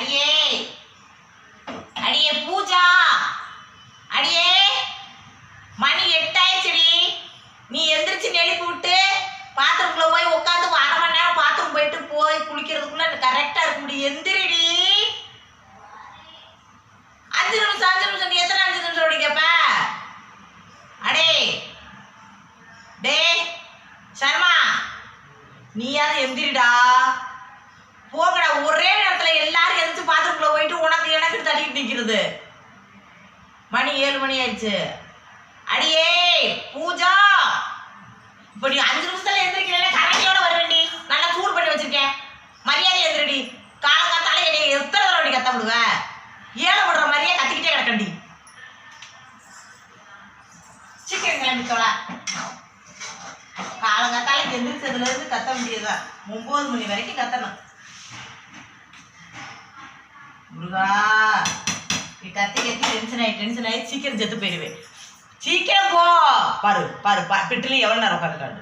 அடியே அடியே பூஜா, அடியே மணி 8 ஆயிடுச்சுடி. நீ எந்திரிச்சு நெளிப்பு விட்டு பாத்ரூம்குள்ள போய் உட்காந்து 1/2 மணி நேரம் பாத்ரூம் போயிட்டு போய் குளிக்கிறதுக்குள்ள கரெக்டா இருக்க முடியும். எந்திரிடி. 5 நிமிஷம் நீ எத்தனை 5 நிமிஷம் ஓடி கேப்ப? அடே டே சர்மா, நீயாவது எந்திரிடா. போகடா. ஒரே நேரத்துல எல்லாரும் எந்திரிச்சு பாத்ரூம்குள்ள போயிட்டு உனக்கு எனக்கு தள்ளிட்டு நிக்கிறது. மணி 7 மணி ஆயிடுச்சு. அடியே பூஜா, இப்ப நீ 5 நிமிஷத்துல எந்திரிக்கிறேன். கரண்டியோட வருவேண்டி. நல்லா சூடு பண்ணி வச்சிருக்கேன். மரியாதை எந்திரடி. காலங்காத்தால என்னை எத்தனை தடவை கத்த விடுவ? ஏழை விடுற மாதிரியே கத்திக்கிட்டே கிடக்கண்டி. சீக்கிரம் கிளம்பித்தோல. காலங்காத்தால எந்திரிச்சதுல இருந்து கத்த முடியாதுதான். 9 மணி வரைக்கும் கத்தணும். முருகா, நீ கத்தி டென்ஷன் ஆகி சீக்கிரம் செத்து போயிடுவேன். சீக்கிரம் போ. பாரு பாரு, பிட்டுல எவ்வளவு நேரம் உட்காந்துட்டாரு.